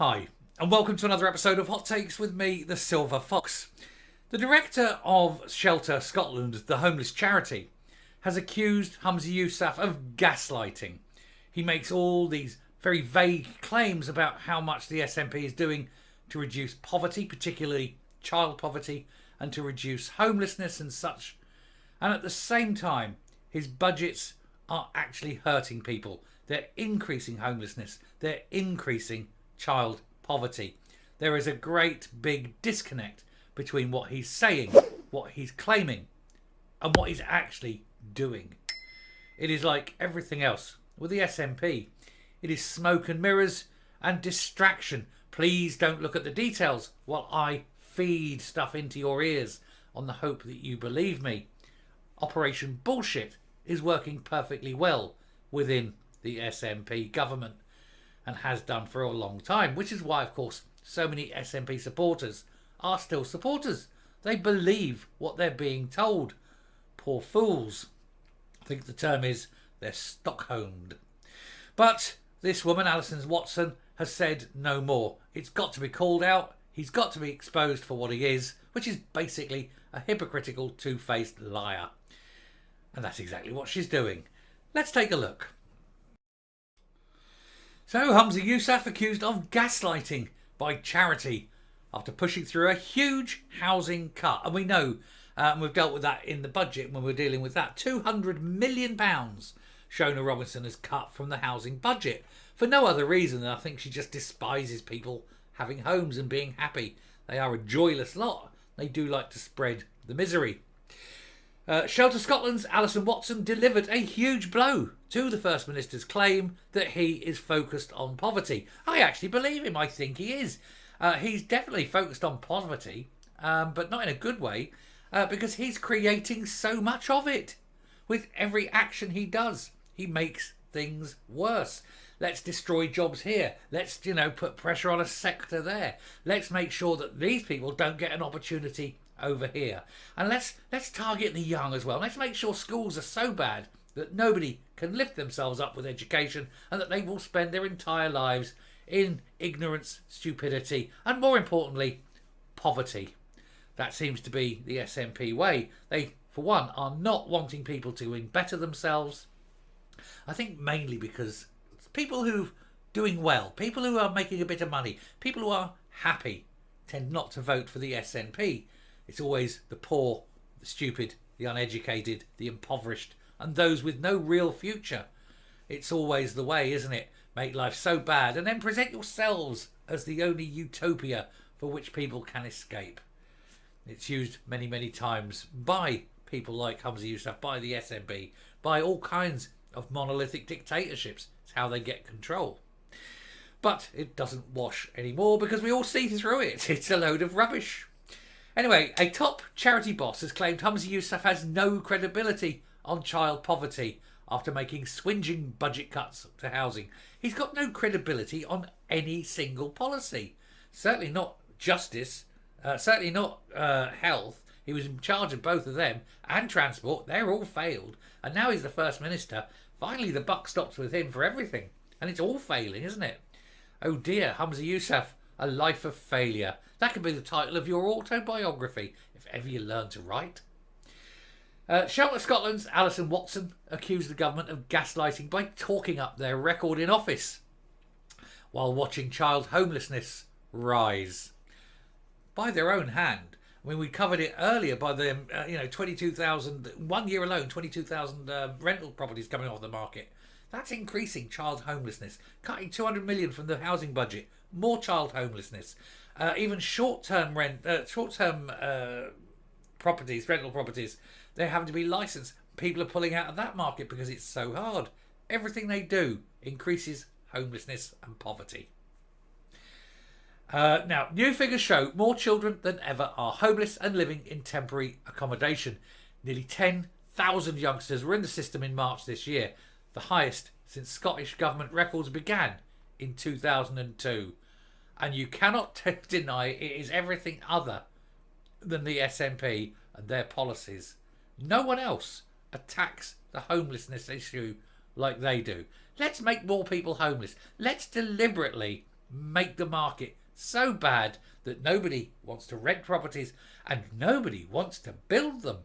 Hi, and welcome to another episode of Hot Takes with me, the Silver Fox. The director of Shelter Scotland, the homeless charity, has accused Humza Yousaf of gaslighting. He makes all these very vague claims about how much the SNP is doing to reduce poverty, particularly child poverty, and to reduce homelessness and such. And at the same time, his budgets are actually hurting people. They're increasing homelessness. They're increasing child poverty. There is a great big disconnect between what he's saying, what he's claiming, and what he's actually doing. It is like everything else with the SNP. It is smoke and mirrors and distraction. Please don't look at the details while I feed stuff into your ears on the hope that you believe me. Operation Bullshit is working perfectly well within the SNP government and has done for a long time, which is why, of course, so many SNP supporters are still supporters. They believe what they're being told. Poor fools. I think the term is they're Stockholmed. But this woman, Alison Watson, has said no more. It's got to be called out. He's got to be exposed for what he is, which is basically a hypocritical, two-faced liar. And that's exactly what she's doing. Let's take a look. So, Humza Yousaf accused of gaslighting by charity after pushing through a huge housing cut. And we know, and we've dealt with that in the budget when we're dealing with that, £200 million Shona Robinson has cut from the housing budget for no other reason than I think she just despises people having homes and being happy. They are a joyless lot. They do like to spread the misery. Shelter Scotland's Alison Watson delivered a huge blow to the First Minister's claim that he is focused on poverty. I actually believe him. I think he is. He's definitely focused on poverty, but not in a good way, because he's creating so much of it. With every action he does, he makes things worse. Let's destroy jobs here. Let's, put pressure on a sector there. Let's make sure that these people don't get an opportunity over here. And let's target the young as well. Let's make sure schools are so bad that nobody can lift themselves up with education and that they will spend their entire lives in ignorance, stupidity, and more importantly, poverty. That seems to be the SNP way. They, for one, are not wanting people to better themselves. I think mainly because people who are doing well, people who are making a bit of money, people who are happy tend not to vote for the SNP. It's always the poor, the stupid, the uneducated, the impoverished, and those with no real future. It's always the way, isn't it? Make life so bad and then present yourselves as the only utopia for which people can escape. It's used many, many times by people like Humza Yousaf, by the SNP, by all kinds of monolithic dictatorships. It's how they get control. But it doesn't wash anymore because we all see through it. It's a load of rubbish. Anyway, a top charity boss has claimed Humza Yousaf has no credibility on child poverty after making swinging budget cuts to housing. He's got no credibility on any single policy. Certainly not justice, certainly not health. He was in charge of both of them, and transport. They're all failed. And now he's the First Minister. Finally, the buck stops with him for everything. And it's all failing, isn't it? Oh dear, Humza Yousaf, a life of failure. That could be the title of your autobiography, if ever you learn to write. Shelter Scotland's Alison Watson accused the government of gaslighting by talking up their record in office while watching child homelessness rise. By their own hand. I mean, we covered it earlier by the, 22,000, 1 year alone, 22,000 rental properties coming off the market. That's increasing child homelessness, cutting 200 million from the housing budget, more child homelessness, even short-term properties, rental properties, they're having to be licensed. People are pulling out of that market because it's so hard. Everything they do increases homelessness and poverty. Now, new figures show more children than ever are homeless and living in temporary accommodation. Nearly 10,000 youngsters were in the system in March this year, the highest since Scottish Government records began in 2002. And you cannot deny it is everything other than the SNP and their policies. No one else attacks the homelessness issue like they do. Let's make more people homeless. Let's deliberately make the market so bad that nobody wants to rent properties and nobody wants to build them.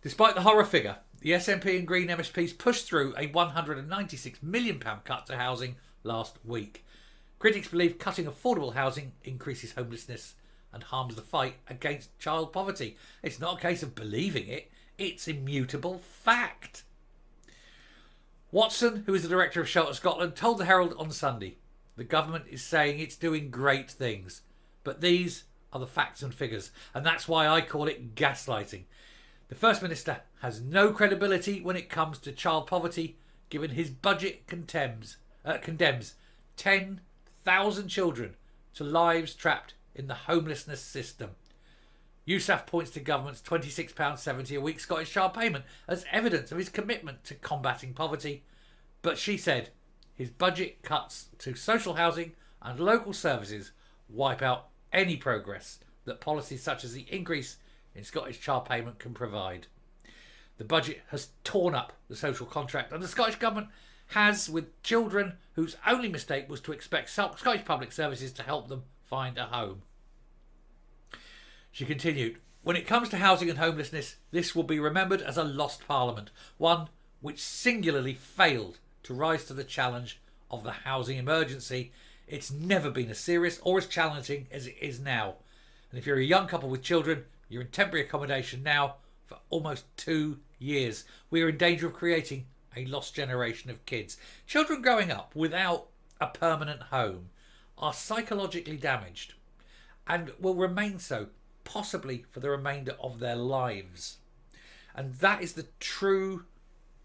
Despite the horror figure, the SNP and Green MSPs pushed through a £196 million cut to housing last week. Critics believe cutting affordable housing increases homelessness and harms the fight against child poverty. It's not a case of believing it, it's immutable fact. Watson, who is the director of Shelter Scotland, told the Herald on Sunday, the government is saying it's doing great things, but these are the facts and figures, and that's why I call it gaslighting. The First Minister has no credibility when it comes to child poverty, given his budget condemns 10,000 children to lives trapped in the homelessness system. Yousaf points to government's £26.70 a week Scottish child payment as evidence of his commitment to combating poverty. But she said his budget cuts to social housing and local services wipe out any progress that policies such as the increase in Scottish child payment can provide. The budget has torn up the social contract, and the Scottish Government has with children whose only mistake was to expect Scottish Public Services to help them find a home. She continued, when it comes to housing and homelessness, this will be remembered as a lost parliament, one which singularly failed to rise to the challenge of the housing emergency. It's never been as serious or as challenging as it is now. And if you're a young couple with children, you're in temporary accommodation now for almost 2 years. We are in danger of creating a lost generation of kids. Children growing up without a permanent home are psychologically damaged and will remain so, possibly for the remainder of their lives. And that is the true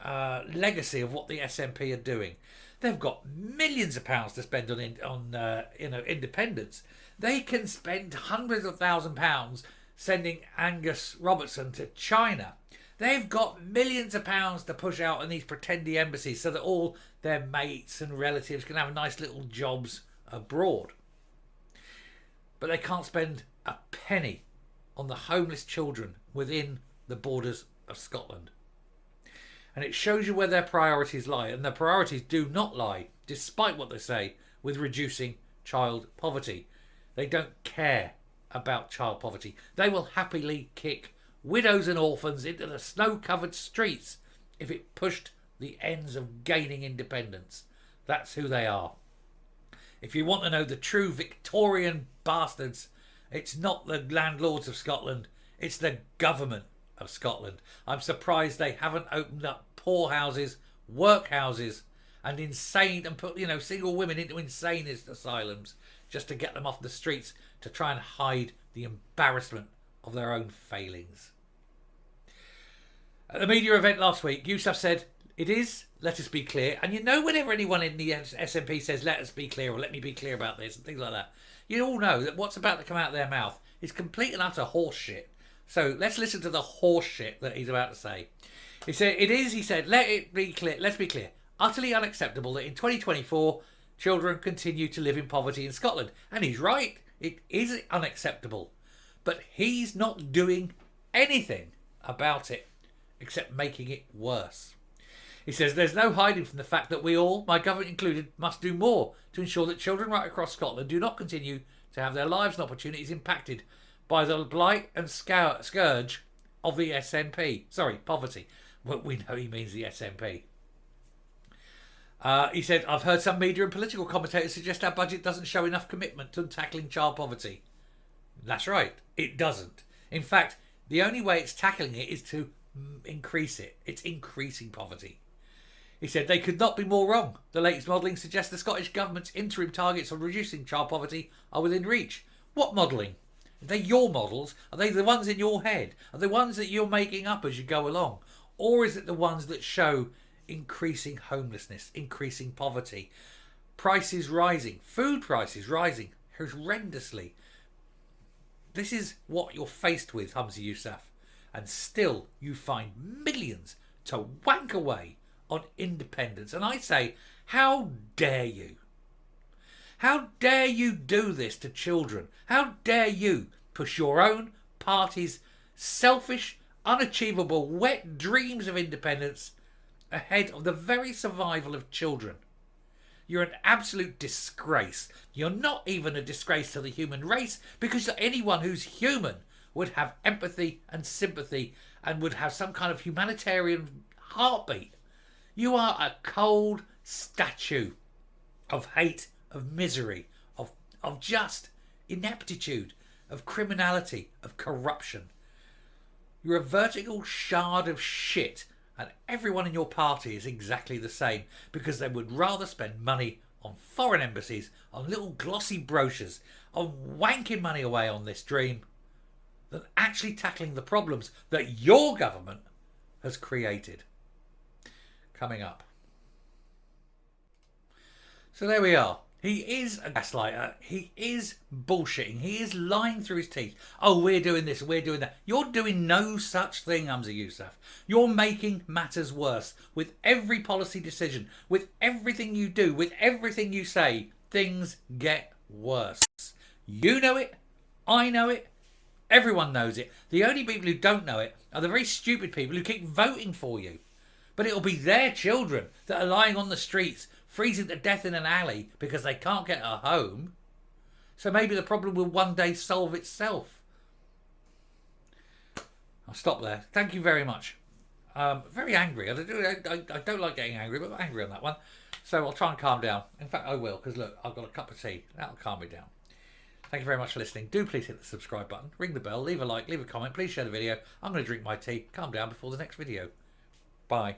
legacy of what the SNP are doing. They've got millions of pounds to spend on independence. They can spend hundreds of £1,000s sending Angus Robertson to China. They've got millions of pounds to push out in these pretendy embassies so that all their mates and relatives can have nice little jobs abroad. But they can't spend a penny on the homeless children within the borders of Scotland. And it shows you where their priorities lie. And their priorities do not lie, despite what they say, with reducing child poverty. They don't care about child poverty. They will happily kick widows and orphans into the snow-covered streets if it pushed the ends of gaining independence. That's who they are. If you want to know the true Victorian bastards, it's not the landlords of Scotland, it's the government of Scotland. I'm surprised they haven't opened up poorhouses, workhouses, and insane and put single women into insane asylums just to get them off the streets to try and hide the embarrassment of their own failings. At the media event last week, Yousaf said, it is, let us be clear, and whenever anyone in the SNP says let us be clear or let me be clear about this and things like that, you all know that what's about to come out of their mouth is complete and utter horse shit. So let's listen to the horse shit that he's about to say. He said, let's be clear, utterly unacceptable that in 2024 children continue to live in poverty in Scotland. And he's right, it is unacceptable. But he's not doing anything about it except making it worse. He says there's no hiding from the fact that we all, my government included, must do more to ensure that children right across Scotland do not continue to have their lives and opportunities impacted by the blight and scourge of the SNP. Sorry, poverty. Well, we know he means the SNP. He said, I've heard some media and political commentators suggest our budget doesn't show enough commitment to tackling child poverty. That's right, it doesn't. In fact, the only way it's tackling it is to increase it. It's increasing poverty. He said they could not be more wrong. The latest modelling suggests the Scottish Government's interim targets on reducing child poverty are within reach. What modelling? Are they your models? Are they the ones in your head? Are they ones that you're making up as you go along? Or is it the ones that show increasing homelessness, increasing poverty, prices rising, food prices rising horrendously? This is what you're faced with, Humza Yousaf. And still you find millions to wank away on independence. And I say, how dare you? How dare you do this to children? How dare you push your own party's selfish, unachievable, wet dreams of independence ahead of the very survival of children? You're an absolute disgrace. You're not even a disgrace to the human race, because anyone who's human would have empathy and sympathy and would have some kind of humanitarian heartbeat. You are a cold statue of hate, of misery, of just ineptitude, of criminality, of corruption. You're a vertical shard of shit, and everyone in your party is exactly the same, because they would rather spend money on foreign embassies, on little glossy brochures, on wanking money away on this dream, than actually tackling the problems that your government has created. Coming up. So there we are. He is a gaslighter. He is bullshitting. He is lying through his teeth. Oh, we're doing this, we're doing that. You're doing no such thing, Humza Yousaf. You're making matters worse. With every policy decision, with everything you do, with everything you say, things get worse. You know it. I know it. Everyone knows it. The only people who don't know it are the very stupid people who keep voting for you. But it'll be their children that are lying on the streets, freezing to death in an alley because they can't get a home. So maybe the problem will one day solve itself. I'll stop there. Thank you very much. Very angry. I don't like getting angry, but I'm angry on that one. So I'll try and calm down. In fact, I will, because look, I've got a cup of tea. That'll calm me down. Thank you very much for listening. Do please hit the subscribe button, ring the bell, leave a like, leave a comment, please share the video. I'm going to drink my tea, calm down before the next video. Bye.